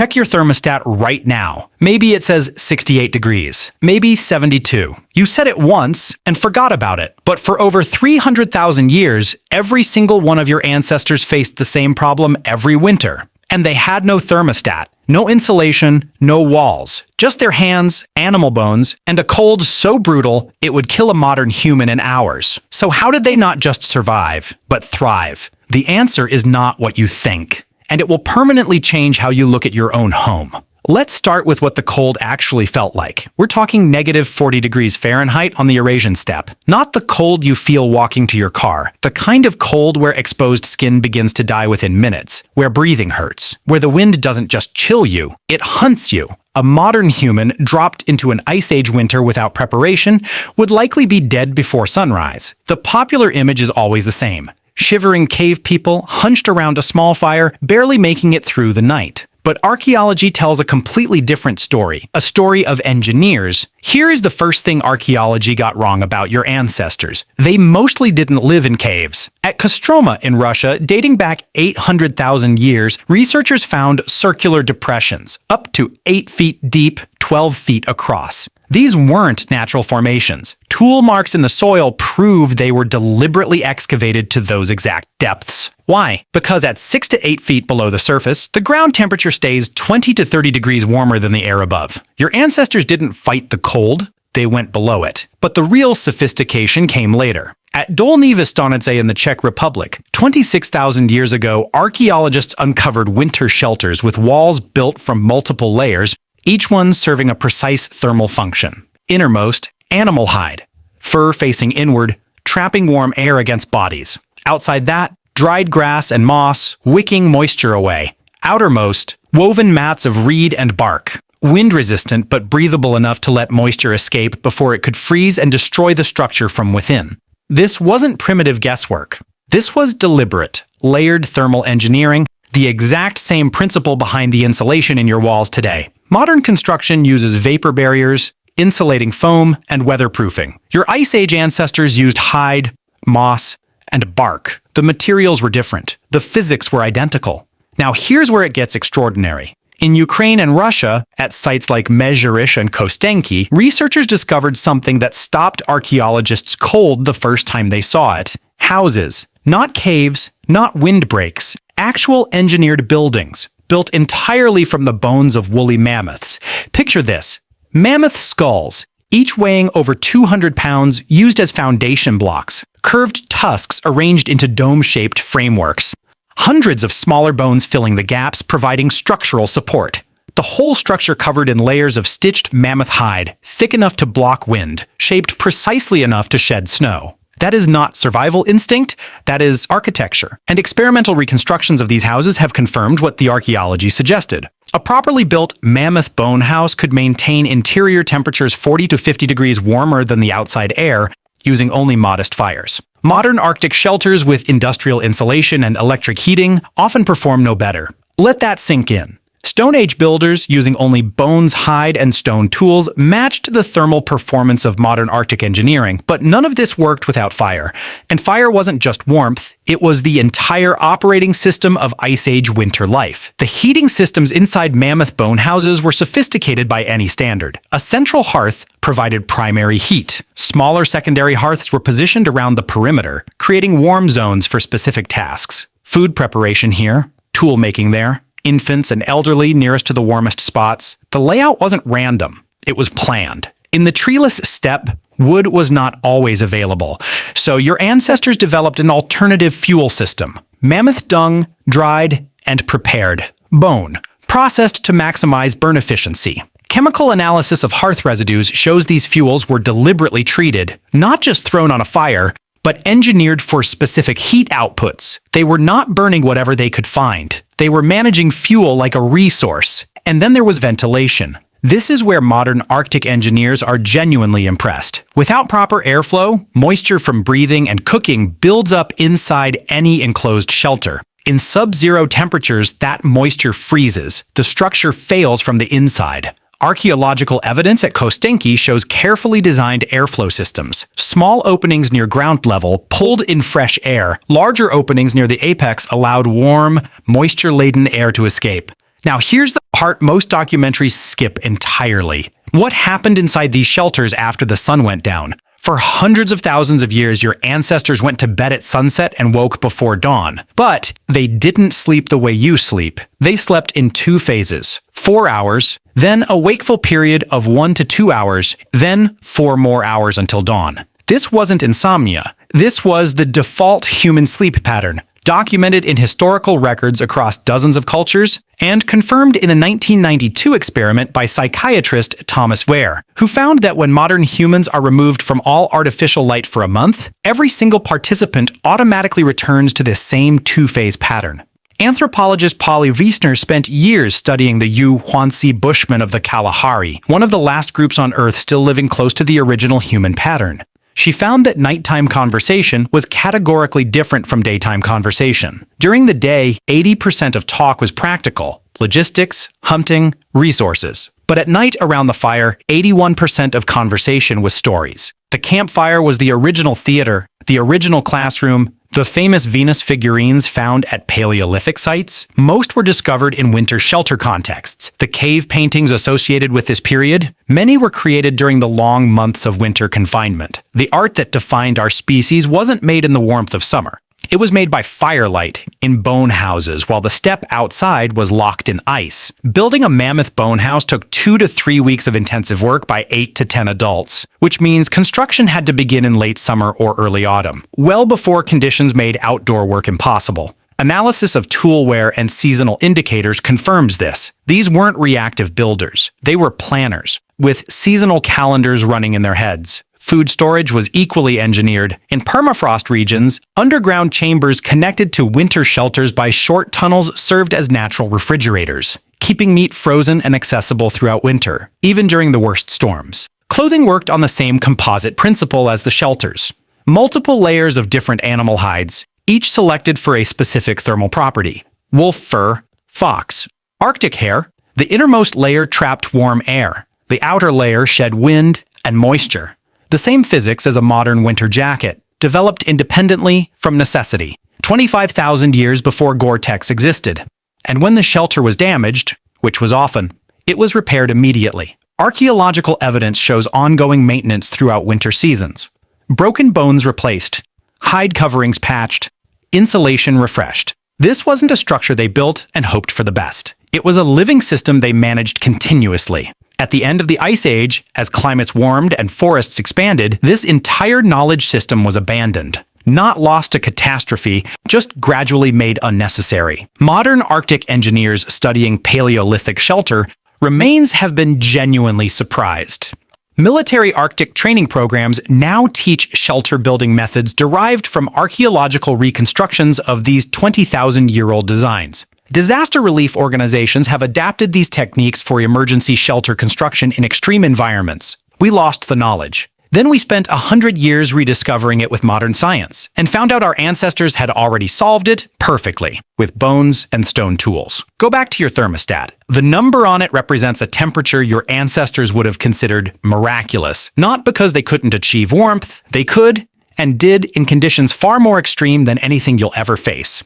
check your thermostat right now. Maybe it says 68 degrees, maybe 72. You said it once and forgot about it. But for over 300,000 years, every single one of your ancestors faced the same problem every winter. And they had no thermostat, no insulation, no walls, just their hands, animal bones, and a cold so brutal it would kill a modern human in hours. So how did they not just survive, but thrive? The answer is not what you think, and it will permanently change how you look at your own home. Let's start with what the cold actually felt like. We're talking negative 40 degrees Fahrenheit on the Eurasian steppe. Not the cold you feel walking to your car. The kind of cold where exposed skin begins to die within minutes, where breathing hurts, where the wind doesn't just chill you, it hunts you. A modern human dropped into an ice age winter without preparation would likely be dead before sunrise. The popular image is always the same. Shivering cave people hunched around a small fire, barely making it through the night. But archaeology tells a completely different story, a story of engineers. Here is the first thing archaeology got wrong about your ancestors. They mostly didn't live in caves. At Kostroma in Russia, dating back 800,000 years, researchers found circular depressions, up to 8 feet deep, 12 feet across. These weren't natural formations. Tool marks in the soil proved they were deliberately excavated to those exact depths. Why? Because at 6 to 8 feet below the surface, the ground temperature stays 20 to 30 degrees warmer than the air above. Your ancestors didn't fight the cold, they went below it. But the real sophistication came later. At Dolní Věstonice in the Czech Republic, 26,000 years ago, archaeologists uncovered winter shelters with walls built from multiple layers, each one serving a precise thermal function. Innermost, animal hide, fur facing inward, trapping warm air against bodies. Outside that, dried grass and moss, wicking moisture away. Outermost, woven mats of reed and bark, wind-resistant but breathable enough to let moisture escape before it could freeze and destroy the structure from within. This wasn't primitive guesswork. This was deliberate, layered thermal engineering, the exact same principle behind the insulation in your walls today. Modern construction uses vapor barriers, insulating foam, and weatherproofing. Your Ice Age ancestors used hide, moss, and bark. The materials were different. The physics were identical. Now here's where it gets extraordinary. In Ukraine and Russia, at sites like Mezherysh and Kostenki, researchers discovered something that stopped archaeologists cold the first time they saw it. Houses. Not caves, not windbreaks. Actual engineered buildings, built entirely from the bones of woolly mammoths. Picture this. Mammoth skulls, each weighing over 200 pounds, used as foundation blocks. Curved tusks arranged into dome-shaped frameworks. Hundreds of smaller bones filling the gaps, providing structural support. The whole structure covered in layers of stitched mammoth hide, thick enough to block wind, shaped precisely enough to shed snow. That is not survival instinct, that is architecture. And experimental reconstructions of these houses have confirmed what the archaeology suggested. A properly built mammoth bone house could maintain interior temperatures 40 to 50 degrees warmer than the outside air, using only modest fires. Modern Arctic shelters with industrial insulation and electric heating often perform no better. Let that sink in. Stone Age builders, using only bones, hide, and stone tools, matched the thermal performance of modern Arctic engineering, but none of this worked without fire. And fire wasn't just warmth, it was the entire operating system of Ice Age winter life. The heating systems inside mammoth bone houses were sophisticated by any standard. A central hearth provided primary heat. Smaller secondary hearths were positioned around the perimeter, creating warm zones for specific tasks. Food preparation here, tool making there, infants and elderly nearest to the warmest spots. The layout wasn't random, it was planned. In the treeless steppe, wood was not always available, so your ancestors developed an alternative fuel system. Mammoth dung, dried and prepared. Bone, processed to maximize burn efficiency. Chemical analysis of hearth residues shows these fuels were deliberately treated, not just thrown on a fire, but engineered for specific heat outputs. They were not burning whatever they could find. They were managing fuel like a resource. And then there was ventilation. This is where modern Arctic engineers are genuinely impressed. Without proper airflow, moisture from breathing and cooking builds up inside any enclosed shelter. In sub-zero temperatures, that moisture freezes. The structure fails from the inside. Archaeological evidence at Kostenki shows carefully designed airflow systems. Small openings near ground level pulled in fresh air. Larger openings near the apex allowed warm, moisture-laden air to escape. Now here's the part most documentaries skip entirely. What happened inside these shelters after the sun went down? For hundreds of thousands of years, your ancestors went to bed at sunset and woke before dawn. But they didn't sleep the way you sleep. They slept in 2 phases, 4 hours, then a wakeful period of 1 to 2 hours, then 4 more hours until dawn. This wasn't insomnia. This was the default human sleep pattern, documented in historical records across dozens of cultures, and confirmed in a 1992 experiment by psychiatrist Thomas Ware, who found that when modern humans are removed from all artificial light for a month, every single participant automatically returns to this same 2-phase pattern. Anthropologist Polly Wiesner spent years studying the Yuhuansi Bushmen of the Kalahari, one of the last groups on Earth still living close to the original human pattern. She found that nighttime conversation was categorically different from daytime conversation. During the day, 80% of talk was practical, logistics, hunting, resources. But at night around the fire, 81% of conversation was stories. The campfire was the original theater, the original classroom, the famous Venus figurines found at Paleolithic sites. Most were discovered in winter shelter contexts. The cave paintings associated with this period, many were created during the long months of winter confinement. The art that defined our species wasn't made in the warmth of summer. It was made by firelight in bone houses while the steppe outside was locked in ice. Building a mammoth bone house took 2 to 3 weeks of intensive work by 8 to 10 adults, which means construction had to begin in late summer or early autumn, well before conditions made outdoor work impossible. Analysis of tool wear and seasonal indicators confirms this. These weren't reactive builders. They were planners, with seasonal calendars running in their heads. Food storage was equally engineered. In permafrost regions, underground chambers connected to winter shelters by short tunnels served as natural refrigerators, keeping meat frozen and accessible throughout winter, even during the worst storms. Clothing worked on the same composite principle as the shelters. Multiple layers of different animal hides, each selected for a specific thermal property. Wolf fur, fox. Arctic hare, the innermost layer trapped warm air. The outer layer shed wind and moisture. The same physics as a modern winter jacket, developed independently from necessity, 25,000 years before Gore-Tex existed. And when the shelter was damaged, which was often, it was repaired immediately. Archaeological evidence shows ongoing maintenance throughout winter seasons. Broken bones replaced, hide coverings patched, insulation refreshed. This wasn't a structure they built and hoped for the best. It was a living system they managed continuously. At the end of the Ice Age, as climates warmed and forests expanded, this entire knowledge system was abandoned. Not lost to catastrophe, just gradually made unnecessary. Modern Arctic engineers studying Paleolithic shelter remains have been genuinely surprised. Military Arctic training programs now teach shelter building methods derived from archaeological reconstructions of these 20,000-year-old designs. Disaster relief organizations have adapted these techniques for emergency shelter construction in extreme environments. We lost the knowledge. Then we spent 100 years rediscovering it with modern science, and found out our ancestors had already solved it perfectly, with bones and stone tools. Go back to your thermostat. The number on it represents a temperature your ancestors would have considered miraculous, not because they couldn't achieve warmth. They could, and did, in conditions far more extreme than anything you'll ever face.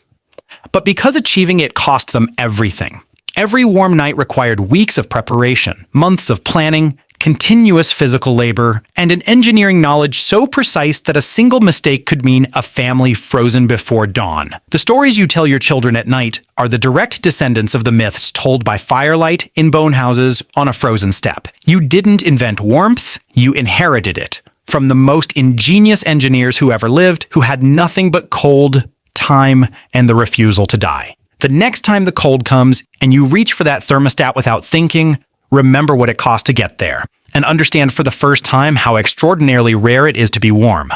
But because achieving it cost them everything. Every warm night required weeks of preparation, months of planning, continuous physical labor, and an engineering knowledge so precise that a single mistake could mean a family frozen before dawn. The stories you tell your children at night are the direct descendants of the myths told by firelight in bone houses on a frozen steppe. You didn't invent warmth, you inherited it from the most ingenious engineers who ever lived, who had nothing but cold, time, and the refusal to die. The next time the cold comes and you reach for that thermostat without thinking, remember what it cost to get there, and understand for the first time how extraordinarily rare it is to be warm.